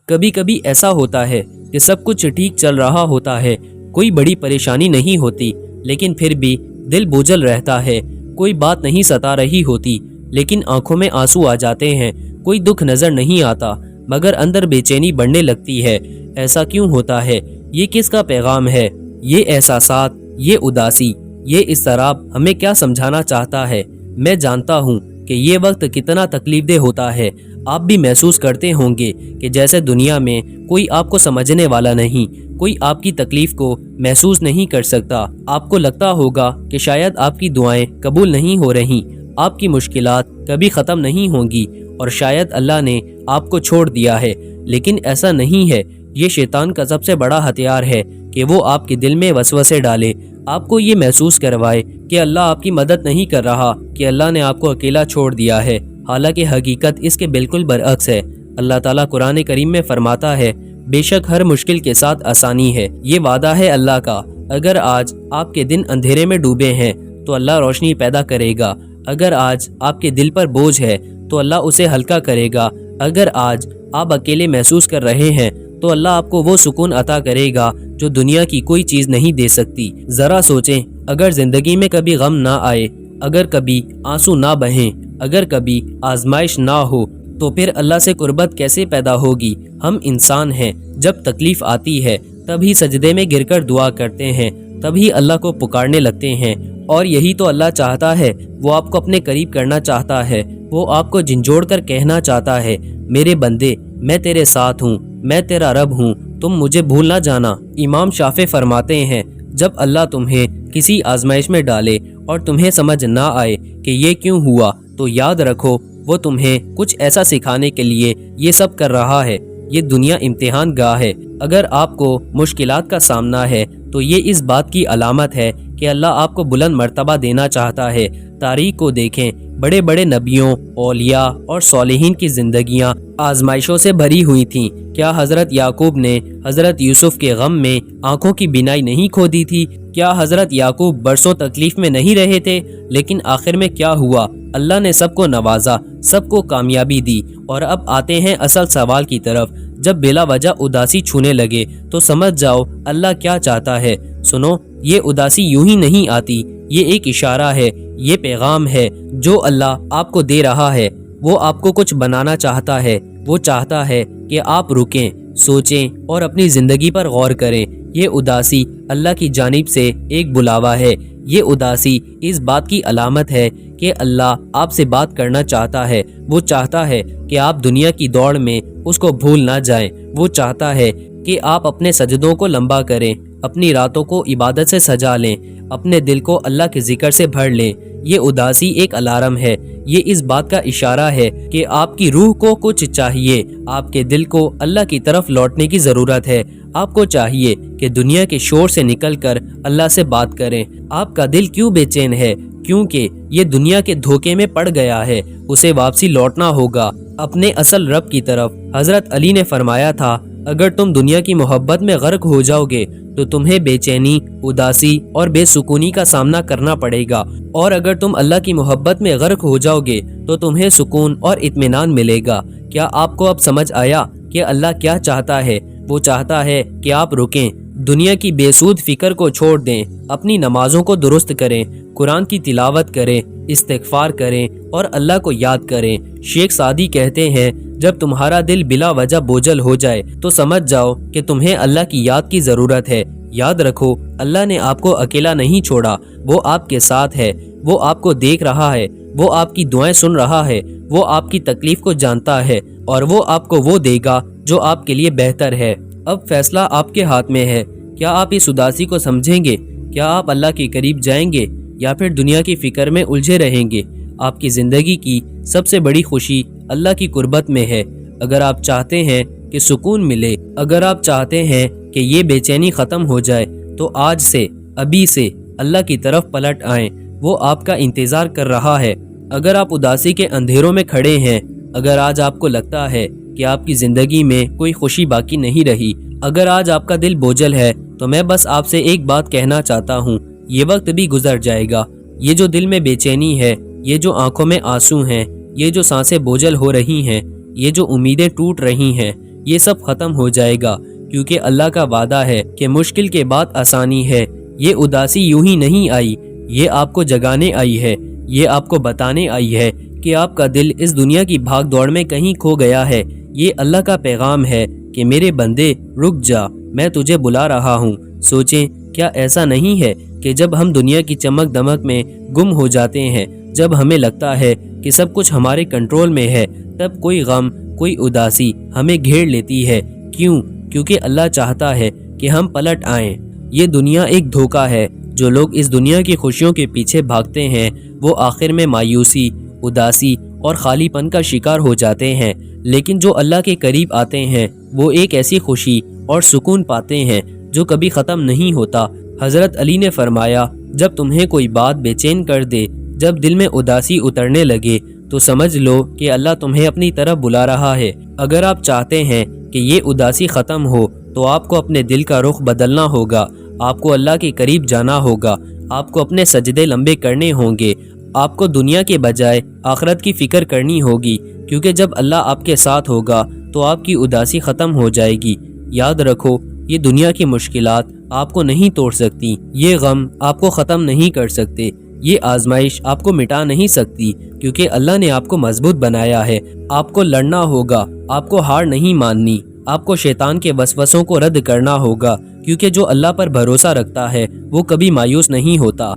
کبھی کبھی ایسا ہوتا ہے کہ سب کچھ ٹھیک چل رہا ہوتا ہے، کوئی بڑی پریشانی نہیں ہوتی، لیکن پھر بھی دل بوجھل رہتا ہے، کوئی بات نہیں ستا رہی ہوتی لیکن آنکھوں میں آنسو آ جاتے ہیں، کوئی دکھ نظر نہیں آتا مگر اندر بے چینی بڑھنے لگتی ہے۔ ایسا کیوں ہوتا ہے؟ یہ کس کا پیغام ہے؟ یہ احساسات، یہ اداسی، یہ اضطراب ہمیں کیا سمجھانا چاہتا ہے؟ میں جانتا ہوں کہ یہ وقت کتنا تکلیف دہ ہوتا ہے۔ آپ بھی محسوس کرتے ہوں گے کہ جیسے دنیا میں کوئی آپ کو سمجھنے والا نہیں، کوئی آپ کی تکلیف کو محسوس نہیں کر سکتا۔ آپ کو لگتا ہوگا کہ شاید آپ کی دعائیں قبول نہیں ہو رہی، آپ کی مشکلات کبھی ختم نہیں ہوں گی اور شاید اللہ نے آپ کو چھوڑ دیا ہے، لیکن ایسا نہیں ہے۔ یہ شیطان کا سب سے بڑا ہتھیار ہے کہ وہ آپ کے دل میں وسوسے ڈالے، آپ کو یہ محسوس کروائے کہ اللہ آپ کی مدد نہیں کر رہا، کہ اللہ نے آپ کو اکیلا چھوڑ دیا ہے، حالانکہ حقیقت اس کے بالکل برعکس ہے۔ اللہ تعالیٰ قرآن کریم میں فرماتا ہے، بے شک ہر مشکل کے ساتھ آسانی ہے۔ یہ وعدہ ہے اللہ کا، اگر آج آپ کے دن اندھیرے میں ڈوبے ہیں تو اللہ روشنی پیدا کرے گا، اگر آج آپ کے دل پر بوجھ ہے تو اللہ اسے ہلکا کرے گا، اگر آج آپ اکیلے محسوس کر رہے ہیں تو اللہ آپ کو وہ سکون عطا کرے گا جو دنیا کی کوئی چیز نہیں دے سکتی۔ ذرا سوچیں، اگر زندگی میں کبھی غم نہ آئے، اگر کبھی آنسو نہ بہیں، اگر کبھی آزمائش نہ ہو تو پھر اللہ سے قربت کیسے پیدا ہوگی؟ ہم انسان ہیں، جب تکلیف آتی ہے تبھی سجدے میں گر کر دعا کرتے ہیں، تبھی اللہ کو پکارنے لگتے ہیں، اور یہی تو اللہ چاہتا ہے۔ وہ آپ کو اپنے قریب کرنا چاہتا ہے، وہ آپ کو جھنجھوڑ کر کہنا چاہتا ہے، میرے بندے میں تیرے ساتھ ہوں، میں تیرا رب ہوں، تم مجھے بھول نہ جانا۔ امام شافعی فرماتے ہیں، جب اللہ تمہیں کسی آزمائش میں ڈالے اور تمہیں سمجھ نہ آئے کہ یہ کیوں ہوا تو یاد رکھو وہ تمہیں کچھ ایسا سکھانے کے لیے یہ سب کر رہا ہے۔ یہ دنیا امتحان گاہ ہے۔ اگر آپ کو مشکلات کا سامنا ہے تو یہ اس بات کی علامت ہے کہ اللہ آپ کو بلند مرتبہ دینا چاہتا ہے۔ تاریخ کو دیکھیں، بڑے بڑے نبیوں، اولیاء اور صالحین کی زندگیاں آزمائشوں سے بھری ہوئی تھیں۔ کیا حضرت یعقوب نے حضرت یوسف کے غم میں آنکھوں کی بینائی نہیں کھو دی تھی؟ کیا حضرت یعقوب برسوں تکلیف میں نہیں رہے تھے؟ لیکن آخر میں کیا ہوا؟ اللہ نے سب کو نوازا، سب کو کامیابی دی۔ اور اب آتے ہیں اصل سوال کی طرف۔ جب بلا وجہ اداسی چھونے لگے تو سمجھ جاؤ اللہ کیا چاہتا ہے۔ سنو، یہ اداسی یوں ہی نہیں آتی، یہ ایک اشارہ ہے، یہ پیغام ہے جو اللہ آپ کو دے رہا ہے۔ وہ آپ کو کچھ بنانا چاہتا ہے، وہ چاہتا ہے کہ آپ رکیں، سوچیں اور اپنی زندگی پر غور کریں۔ یہ اداسی اللہ کی جانب سے ایک بلاوا ہے۔ یہ اداسی اس بات کی علامت ہے کہ اللہ آپ سے بات کرنا چاہتا ہے۔ وہ چاہتا ہے کہ آپ دنیا کی دوڑ میں اس کو بھول نہ جائیں۔ وہ چاہتا ہے کہ آپ اپنے سجدوں کو لمبا کریں، اپنی راتوں کو عبادت سے سجا لیں، اپنے دل کو اللہ کے ذکر سے بھر لیں۔ یہ اداسی ایک الارم ہے، یہ اس بات کا اشارہ ہے کہ آپ کی روح کو کچھ چاہیے، آپ کے دل کو اللہ کی طرف لوٹنے کی ضرورت ہے۔ آپ کو چاہیے کہ دنیا کے شور سے نکل کر اللہ سے بات کریں۔ آپ کا دل کیوں بے چین ہے؟ کیونکہ یہ دنیا کے دھوکے میں پڑ گیا ہے، اسے واپسی لوٹنا ہوگا اپنے اصل رب کی طرف۔ حضرت علی نے فرمایا تھا، اگر تم دنیا کی محبت میں غرق ہو جاؤ گے تو تمہیں بے چینی، اداسی اور بے سکونی کا سامنا کرنا پڑے گا، اور اگر تم اللہ کی محبت میں غرق ہو جاؤ گے تو تمہیں سکون اور اطمینان ملے گا۔ کیا آپ کو اب سمجھ آیا کہ اللہ کیا چاہتا ہے؟ وہ چاہتا ہے کہ آپ رکیں، دنیا کی بے سود فکر کو چھوڑ دیں، اپنی نمازوں کو درست کریں، قرآن کی تلاوت کریں، استغفار کریں اور اللہ کو یاد کریں۔ شیخ سعدی کہتے ہیں، جب تمہارا دل بلا وجہ بوجھل ہو جائے تو سمجھ جاؤ کہ تمہیں اللہ کی یاد کی ضرورت ہے۔ یاد رکھو، اللہ نے آپ کو اکیلا نہیں چھوڑا، وہ آپ کے ساتھ ہے، وہ آپ کو دیکھ رہا ہے، وہ آپ کی دعائیں سن رہا ہے، وہ آپ کی تکلیف کو جانتا ہے، اور وہ آپ کو وہ دے گا جو آپ کے لیے بہتر ہے۔ اب فیصلہ آپ کے ہاتھ میں ہے۔ کیا آپ اس اداسی کو سمجھیں گے؟ کیا آپ اللہ کے قریب جائیں گے یا پھر دنیا کی فکر میں الجھے رہیں گے؟ آپ کی زندگی کی سب سے بڑی خوشی اللہ کی قربت میں ہے۔ اگر آپ چاہتے ہیں کہ سکون ملے، اگر آپ چاہتے ہیں کہ یہ بے چینی ختم ہو جائے تو آج سے، ابھی سے اللہ کی طرف پلٹ آئیں، وہ آپ کا انتظار کر رہا ہے۔ اگر آپ اداسی کے اندھیروں میں کھڑے ہیں، اگر آج آپ کو لگتا ہے کہ آپ کی زندگی میں کوئی خوشی باقی نہیں رہی، اگر آج آپ کا دل بوجھل ہے، تو میں بس آپ سے ایک بات کہنا چاہتا ہوں، یہ وقت بھی گزر جائے گا۔ یہ جو دل میں بے چینی ہے، یہ جو آنکھوں میں آنسو ہیں، یہ جو سانسیں بوجھل ہو رہی ہیں، یہ جو امیدیں ٹوٹ رہی ہیں، یہ سب ختم ہو جائے گا، کیونکہ اللہ کا وعدہ ہے کہ مشکل کے بعد آسانی ہے۔ یہ اداسی یوں ہی نہیں آئی، یہ آپ کو جگانے آئی ہے، یہ آپ کو بتانے آئی ہے کہ آپ کا دل اس دنیا کی بھاگ دوڑ میں کہیں کھو گیا ہے۔ یہ اللہ کا پیغام ہے کہ میرے بندے رک جا، میں تجھے بلا رہا ہوں۔ سوچیں، کیا ایسا نہیں ہے کہ جب ہم دنیا کی چمک دمک میں گم ہو جاتے ہیں، جب ہمیں لگتا ہے کہ سب کچھ ہمارے کنٹرول میں ہے، تب کوئی غم، کوئی اداسی ہمیں گھیر لیتی ہے؟ کیوں؟ کیونکہ اللہ چاہتا ہے کہ ہم پلٹ آئیں۔ یہ دنیا ایک دھوکہ ہے۔ جو لوگ اس دنیا کی خوشیوں کے پیچھے بھاگتے ہیں وہ آخر میں مایوسی، اداسی اور خالی پن کا شکار ہو جاتے ہیں، لیکن جو اللہ کے قریب آتے ہیں وہ ایک ایسی خوشی اور سکون پاتے ہیں جو کبھی ختم نہیں ہوتا۔ حضرت علی نے فرمایا، جب تمہیں کوئی بات بے چین کر دے، جب دل میں اداسی اترنے لگے، تو سمجھ لو کہ اللہ تمہیں اپنی طرف بلا رہا ہے۔ اگر آپ چاہتے ہیں کہ یہ اداسی ختم ہو تو آپ کو اپنے دل کا رخ بدلنا ہوگا، آپ کو اللہ کے قریب جانا ہوگا، آپ کو اپنے سجدے لمبے کرنے ہوں گے، آپ کو دنیا کے بجائے آخرت کی فکر کرنی ہوگی، کیونکہ جب اللہ آپ کے ساتھ ہوگا تو آپ کی اداسی ختم ہو جائے گی۔ یاد رکھو، یہ دنیا کی مشکلات آپ کو نہیں توڑ سکتی، یہ غم آپ کو ختم نہیں کر سکتے، یہ آزمائش آپ کو مٹا نہیں سکتی، کیونکہ اللہ نے آپ کو مضبوط بنایا ہے۔ آپ کو لڑنا ہوگا، آپ کو ہار نہیں ماننی، آپ کو شیطان کے وسوسوں کو رد کرنا ہوگا، کیونکہ جو اللہ پر بھروسہ رکھتا ہے وہ کبھی مایوس نہیں ہوتا۔